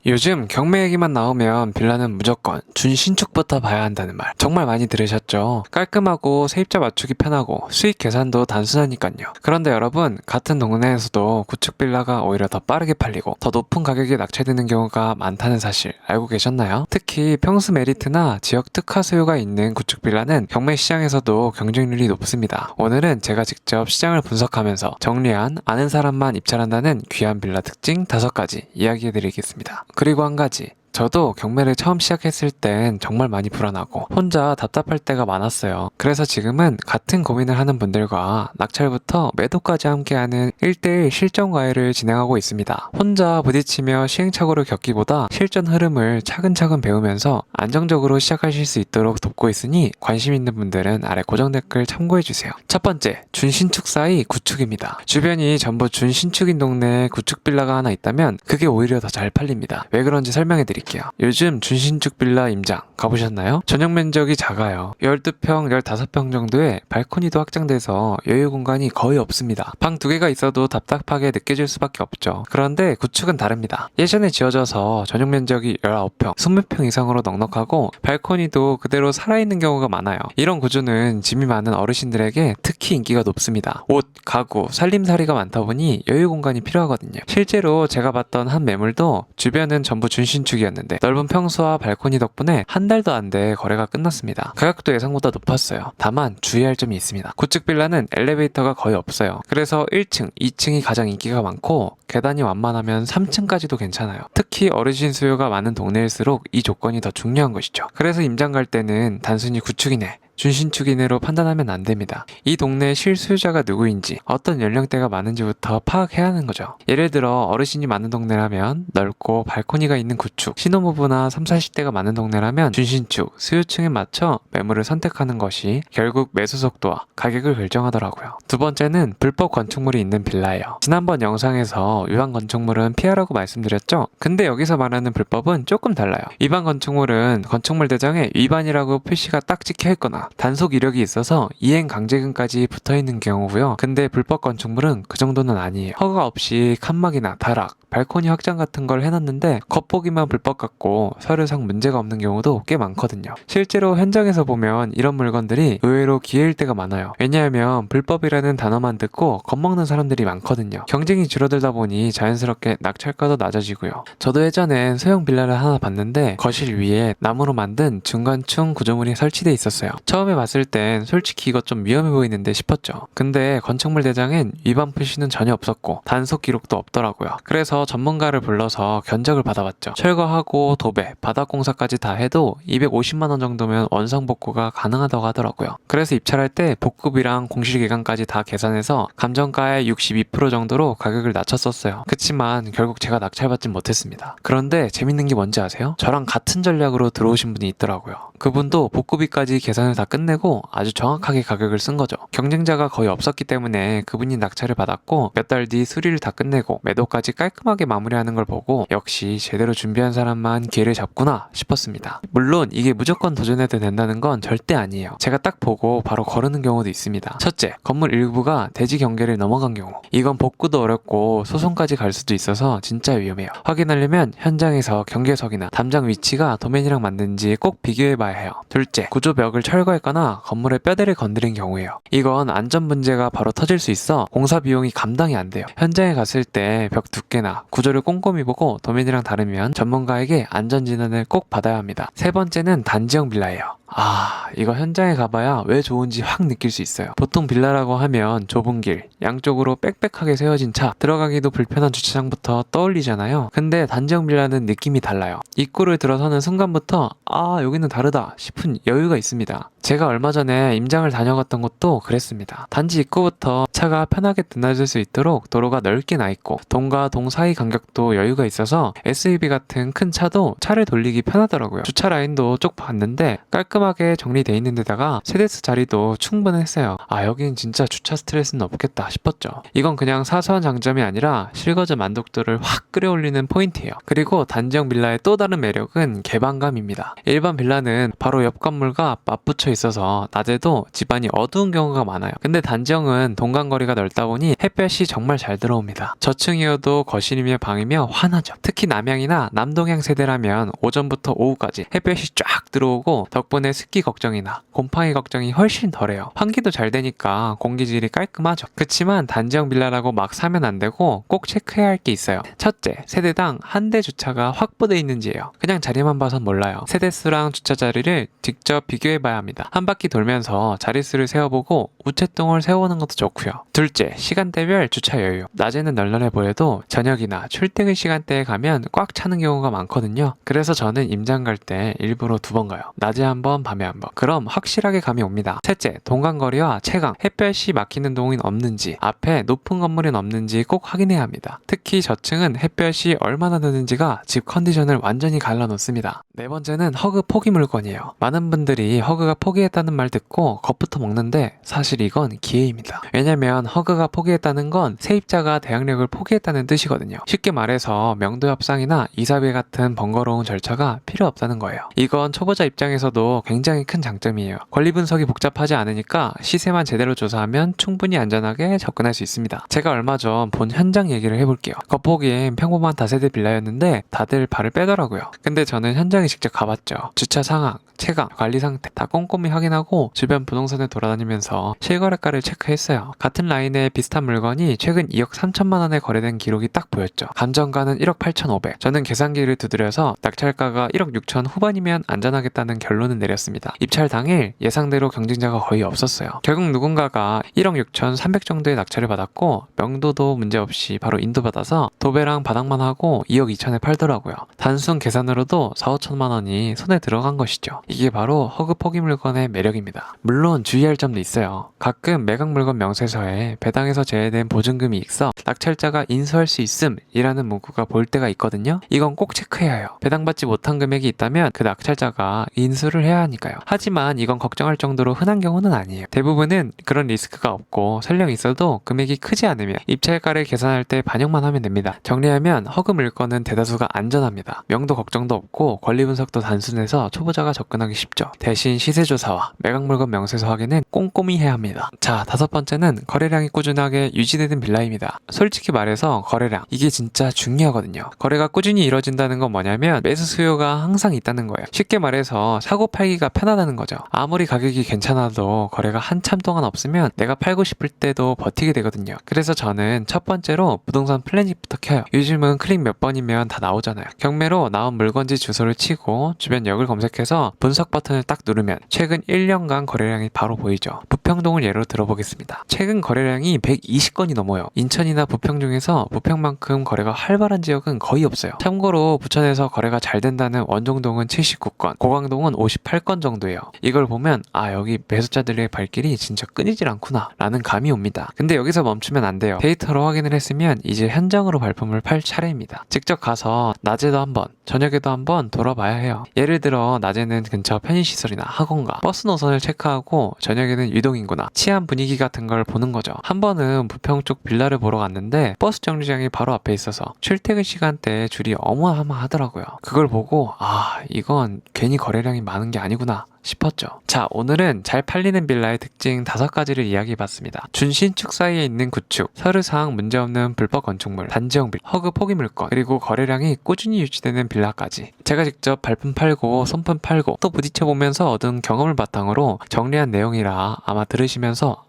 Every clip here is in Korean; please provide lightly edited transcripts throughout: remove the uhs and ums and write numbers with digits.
요즘 경매 얘기만 나오면 빌라는 무조건 준신축부터 봐야 한다는 말 정말 많이 들으셨죠? 깔끔하고 세입자 맞추기 편하고 수익 계산도 단순하니까요. 그런데 여러분, 같은 동네에서도 구축 빌라가 오히려 더 빠르게 팔리고 더 높은 가격에 낙찰되는 경우가 많다는 사실 알고 계셨나요? 특히 평수 메리트나 지역 특화 수요가 있는 구축 빌라는 경매 시장에서도 경쟁률이 높습니다. 오늘은 제가 직접 시장을 분석하면서 정리한 아는 사람만 입찰한다는 귀한 빌라 특징 5가지 이야기해드리겠습니다. 그리고 한 가지, 저도 경매를 처음 시작했을 땐 정말 많이 불안하고 혼자 답답할 때가 많았어요. 그래서 지금은 같은 고민을 하는 분들과 낙찰부터 매도까지 함께하는 1대1 실전 과외를 진행하고 있습니다. 혼자 부딪히며 시행착오를 겪기보다 실전 흐름을 차근차근 배우면서 안정적으로 시작하실 수 있도록 돕고 있으니 관심 있는 분들은 아래 고정 댓글 참고해주세요. 첫 번째, 준신축 사이 구축입니다. 주변이 전부 준신축인 동네에 구축 빌라가 하나 있다면 그게 오히려 더 잘 팔립니다. 왜 그런지 설명해드릴게요. 요즘 준신축 빌라 임장 가보셨나요? 전용 면적이 작아요. 12평, 15평 정도의 발코니도 확장돼서 여유 공간이 거의 없습니다. 방 2개가 있어도 답답하게 느껴질 수밖에 없죠. 그런데 구축은 다릅니다. 예전에 지어져서 전용 면적이 19평, 20평 이상으로 넉넉하고 발코니도 그대로 살아있는 경우가 많아요. 이런 구조는 짐이 많은 어르신들에게 특히 인기가 높습니다. 옷, 가구, 살림살이가 많다 보니 여유 공간이 필요하거든요. 실제로 제가 봤던 한 매물도 주변은 전부 준신축이었는데 넓은 평수와 발코니 덕분에 한 달도 안 돼 거래가 끝났습니다. 가격도 예상보다 높았어요. 다만 주의할 점이 있습니다. 구축 빌라는 엘리베이터가 거의 없어요. 그래서 1층, 2층이 가장 인기가 많고 계단이 완만하면 3층까지도 괜찮아요. 특히 어르신 수요가 많은 동네일수록 이 조건이 더 중요한 것이죠. 그래서 임장 갈 때는 단순히 구축이네, 준신축이네로 판단하면 안 됩니다. 이 동네의 실수요자가 누구인지, 어떤 연령대가 많은지부터 파악해야 하는 거죠. 예를 들어 어르신이 많은 동네라면 넓고 발코니가 있는 구축, 신혼부부나 30, 40대가 많은 동네라면 준신축, 수요층에 맞춰 매물을 선택하는 것이 결국 매수 속도와 가격을 결정하더라고요. 두 번째는 불법 건축물이 있는 빌라예요. 지난번 영상에서 위반 건축물은 피하라고 말씀드렸죠? 근데 여기서 말하는 불법은 조금 달라요. 위반 건축물은 건축물 대장에 위반이라고 표시가 딱 찍혀있거나 단속 이력이 있어서 이행 강제금까지 붙어있는 경우고요. 근데 불법 건축물은 그 정도는 아니에요. 허가 없이 칸막이나 다락, 발코니 확장 같은 걸 해놨는데 겉보기만 불법 같고 서류상 문제가 없는 경우도 꽤 많거든요. 실제로 현장에서 보면 이런 물건들이 의외로 기회일 때가 많아요. 왜냐하면 불법이라는 단어만 듣고 겁먹는 사람들이 많거든요. 경쟁이 줄어들다 보니 자연스럽게 낙찰가도 낮아지고요. 저도 예전엔 소형 빌라를 하나 봤는데 거실 위에 나무로 만든 중간층 구조물이 설치돼 있었어요. 처음에 봤을 땐 솔직히 이거 좀 위험해 보이는데 싶었죠. 근데 건축물 대장엔 위반 표시는 전혀 없었고 단속 기록도 없더라고요. 그래서 전문가를 불러서 견적을 받아봤죠. 철거하고 도배, 바닥공사까지 다 해도 250만원 정도면 원상복구가 가능하다고 하더라고요. 그래서 입찰할 때 복급이랑 공실기간까지 다 계산해서 감정가의 62% 정도로 가격을 낮췄었어요. 그치만 결국 제가 낙찰받진 못했습니다. 그런데 재밌는 게 뭔지 아세요? 저랑 같은 전략으로 들어오신 분이 있더라고요. 그분도 복급비까지 계산을 다 끝내고 아주 정확하게 가격을 쓴 거죠. 경쟁자가 거의 없었기 때문에 그분이 낙찰을 받았고 몇 달 뒤 수리를 다 끝내고 매도까지 깔끔하게 마무리하는 걸 보고 역시 제대로 준비한 사람만 기회를 잡구나 싶었습니다. 물론 이게 무조건 도전해도 된다는 건 절대 아니에요. 제가 딱 보고 바로 거르는 경우도 있습니다. 첫째, 건물 일부가 대지 경계를 넘어간 경우. 이건 복구도 어렵고 소송까지 갈 수도 있어서 진짜 위험해요. 확인하려면 현장에서 경계석이나 담장 위치가 도면이랑 맞는지 꼭 비교해봐야 해요. 둘째, 구조벽을 철거했거나 건물의 뼈대를 건드린 경우예요. 이건 안전 문제가 바로 터질 수 있어 공사 비용이 감당이 안 돼요. 현장에 갔을 때 벽 두께나 구조를 꼼꼼히 보고 도면이랑 다르면 전문가에게 안전진단을 꼭 받아야 합니다. 세 번째는 단지형 빌라예요. 이거 현장에 가봐야 왜 좋은지 확 느낄 수 있어요. 보통 빌라라고 하면 좁은 길, 양쪽으로 빽빽하게 세워진 차, 들어가기도 불편한 주차장부터 떠올리잖아요. 근데 단지형 빌라는 느낌이 달라요. 입구를 들어서는 순간부터 여기는 다르다 싶은 여유가 있습니다. 제가 얼마 전에 임장을 다녀갔던 곳도 그랬습니다. 단지 입구부터 차가 편하게 드나들 수 있도록 도로가 넓게 나 있고 동과 동 사이 간격도 여유가 있어서 SUV 같은 큰 차도 차를 돌리기 편하더라고요. 주차 라인도 쭉 봤는데 깔끔하게 정리되어 있는 데다가 세대수 자리도 충분했어요. 여긴 진짜 주차 스트레스는 없겠다 싶었죠. 이건 그냥 사소한 장점이 아니라 실거주 만족도를 확 끌어올리는 포인트예요. 그리고 단지형 빌라의 또 다른 매력은 개방감입니다. 일반 빌라는 바로 옆 건물과 맞붙여 있어서 낮에도 집안이 어두운 경우가 많아요. 근데 단지형은 동간거리가 넓다 보니 햇볕이 정말 잘 들어옵니다. 저층이어도 거실이 아침이며 밤이며 환하죠. 특히 남양이나 남동양 세대라면 오전부터 오후까지 햇볕이 쫙 들어오고 덕분에 습기 걱정이나 곰팡이 걱정이 훨씬 덜해요. 환기도 잘 되니까 공기질이 깔끔하죠. 그치만 단지형 빌라라고 막 사면 안 되고 꼭 체크해야 할 게 있어요. 첫째, 세대당 한 대 주차가 확보돼 있는지예요. 그냥 자리만 봐선 몰라요. 세대수랑 주차 자리를 직접 비교해 봐야 합니다. 한 바퀴 돌면서 자릿수를 세어보고 우체통을 세워보는 것도 좋고요. 둘째, 시간대별 주차 여유. 낮에는 널널해 보여도 저녁이나 출퇴근 시간대에 가면 꽉 차는 경우가 많거든요. 그래서 저는 임장 갈 때 일부러 2번 가요. 낮에 한 번, 밤에 한 번. 그럼 확실하게 감이 옵니다. 셋째, 동간거리와 채광, 햇볕이 막히는 동은 없는지, 앞에 높은 건물은 없는지 꼭 확인해야 합니다. 특히 저층은 햇볕이 얼마나 드는지가 집 컨디션을 완전히 갈라놓습니다. 네 번째는 허그 포기 물건이에요. 많은 분들이 허그가 포기했다는 말 듣고 겁부터 먹는데 사실 이건 기회입니다. 왜냐면 허그가 포기했다는 건 세입자가 대항력을 포기했다는 뜻이거든요. 쉽게 말해서 명도 협상이나 이사비 같은 번거로운 절차가 필요 없다는 거예요. 이건 초보자 입장에서도 굉장히 큰 장점이에요. 권리 분석이 복잡하지 않으니까 시세만 제대로 조사하면 충분히 안전하게 접근할 수 있습니다. 제가 얼마 전 본 현장 얘기를 해볼게요. 겉보기엔 평범한 다세대 빌라였는데 다들 발을 빼더라고요. 근데 저는 현장에 직접 가봤죠. 주차 상황, 채광, 관리 상태 다 꼼꼼히 확인하고 주변 부동산을 돌아다니면서 실거래가를 체크했어요. 같은 라인에 비슷한 물건이 최근 2억 3천만 원에 거래된 기록이 딱 보였죠. 감정가는 1억 8,500. 저는 계산기를 두드려서 낙찰가가 1억 6천 후반이면 안전하겠다는 결론을 내렸습니다. 입찰 당일 예상대로 경쟁자가 거의 없었어요. 결국 누군가가 1억 6천 300 정도의 낙찰을 받았고 명도도 문제없이 바로 인도받아서 도배랑 바닥만 하고 2억 2천에 팔더라고요. 단순 계산으로도 4, 5천만 원이 손에 들어간 것이죠. 이게 바로 허그 포기 물건의 매력입니다. 물론 주의할 점도 있어요. 가끔 매각 물건 명세서에 배당에서 제외된 보증금이 있어 낙찰자가 인수할 수 있음 이라는 문구가 보일 때가 있거든요. 이건 꼭 체크해야 해요. 배당받지 못한 금액이 있다면 그 낙찰자가 인수를 해야 하니까요. 하지만 이건 걱정할 정도로 흔한 경우는 아니에요. 대부분은 그런 리스크가 없고 설령 있어도 금액이 크지 않으면 입찰가를 계산할 때 반영만 하면 됩니다. 정리하면 허그 물건은 대다수가 안전합니다. 명도 걱정도 없고 권리 분석도 단순해서 초보자가 접근하기 쉽죠. 대신 시세조사와 매각 물건 명세서 확인은 꼼꼼히 해야 합니다. 자, 5번째는 거래량이 꾸준하게 유지되는 빌라입니다. 솔직히 말해서 거래량, 이게 진짜 중요하거든요. 거래가 꾸준히 이루어진다는 건 뭐냐면 매수 수요가 항상 있다는 거예요. 쉽게 말해서 사고 팔기가 편하다는 거죠. 아무리 가격이 괜찮아도 거래가 한참 동안 없으면 내가 팔고 싶을 때도 버티게 되거든요. 그래서 저는 첫 번째로 부동산 플래닛부터 켜요. 요즘은 클릭 몇 번이면 다 나오잖아요. 경매로 나온 물건지 주소를 치고 주변 역을 검색해서 분석 버튼을 딱 누르면 최근 1년간 거래량이 바로 보이죠. 부평동을 예로 들어보겠습니다. 최근 거래량이 120건이 넘어요. 인천이나 부평 중에서 부평만큼 거래가 활발한 지역은 거의 없어요. 참고로 부천에서 거래가 잘 된다는 원종동은 79건, 고강동은 58건 정도예요. 이걸 보면 여기 매수자들의 발길이 진짜 끊이질 않구나 라는 감이 옵니다. 근데 여기서 멈추면 안 돼요. 데이터로 확인을 했으면 이제 현장으로 발품을 팔 차례입니다. 직접 가서 낮에도 한번, 저녁에도 한번 돌아봐야 해요. 예를 들어 낮에는 근처 편의시설이나 학원가, 버스 노선을 체크하고 저녁에는 유동인구나 치안 분위기 같은 걸 보는 거죠. 한 번은 부평 쪽 빌라를 보러 갔는데 버스 정류장이 바로 앞에 있어서 출퇴근 시간대에 줄이 어마어마하더라고요. 그걸 보고 이건 괜히 거래량이 많은 게 아니구나 싶었죠. 자, 오늘은 잘 팔리는 빌라의 특징 5가지를 이야기해봤습니다. 준신축 사이에 있는 구축, 서류상 문제없는 불법 건축물, 단지형 빌라, 허그 포기 물건, 그리고 거래량이 꾸준히 유지되는 빌라까지 제가 직접 발품 팔고 손품 팔고 또 부딪혀보면서 얻은 경험을 바탕으로 정리한 내용이라 아마 들으시면서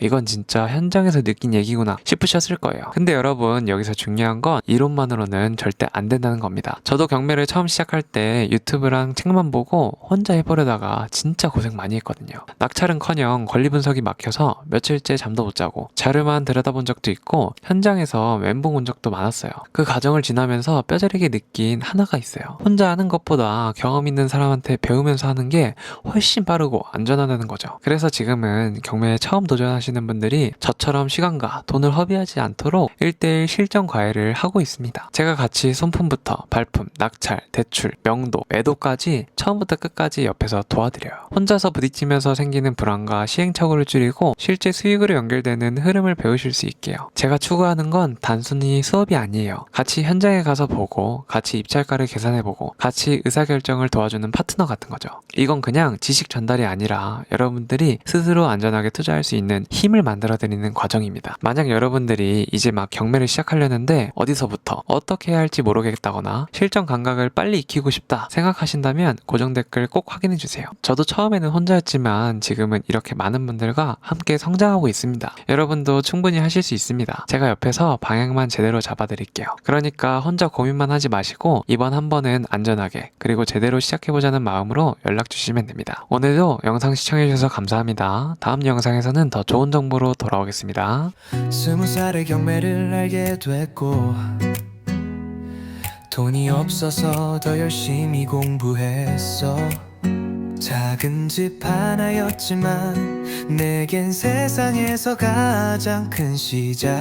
이건 진짜 현장에서 느낀 얘기구나 싶으셨을 거예요. 근데 여러분, 여기서 중요한 건 이론만으로는 절대 안 된다는 겁니다. 저도 경매를 처음 시작할 때 유튜브랑 책만 보고 혼자 해보려다가 진짜 고생 많이 했거든요. 낙찰은커녕 권리 분석이 막혀서 며칠째 잠도 못 자고 자료만 들여다본 적도 있고 현장에서 멘붕 온 적도 많았어요. 그 과정을 지나면서 뼈저리게 느낀 하나가 있어요. 혼자 하는 것보다 경험 있는 사람한테 배우면서 하는 게 훨씬 빠르고 안전하다는 거죠. 그래서 지금은 경매에 처음 도전하시는 분들이 저처럼 시간과 돈을 허비하지 않도록 1:1 실전 과외를 하고 있습니다. 제가 같이 손품부터 발품, 낙찰, 대출, 명도, 매도까지 처음부터 끝까지 옆에서 도와드려요. 혼자서 부딪히면서 생기는 불안과 시행착오를 줄이고 실제 수익으로 연결되는 흐름을 배우실 수 있게요. 제가 추구하는 건 단순히 수업이 아니에요. 같이 현장에 가서 보고 같이 입찰가를 계산해보고 같이 의사결정을 도와주는 파트너 같은 거죠. 이건 그냥 지식 전달이 아니라 여러분들이 스스로 안전하게 투자할 수 있는 힘을 만들어 드리는 과정입니다. 만약 여러분들이 이제 막 경매를 시작하려는데 어디서부터 어떻게 해야 할지 모르겠다거나 실전 감각을 빨리 익히고 싶다 생각하신다면 고정 댓글 꼭 확인해 주세요. 저도 처음에는 혼자였지만 지금은 이렇게 많은 분들과 함께 성장하고 있습니다. 여러분도 충분히 하실 수 있습니다. 제가 옆에서 방향만 제대로 잡아드릴게요. 그러니까 혼자 고민만 하지 마시고 이번 한 번은 안전하게 그리고 제대로 시작해보자는 마음으로 연락 주시면 됩니다. 오늘도 영상 시청해주셔서 감사합니다. 다음 영상에서는 더 좋은 정보로 돌아오겠습니다. 20살에 경매를 알게 됐고 돈이 없어서 더 열심히 공부했어. 작은 집 하나였지만 내겐 세상에서 가장 큰 시작이었지.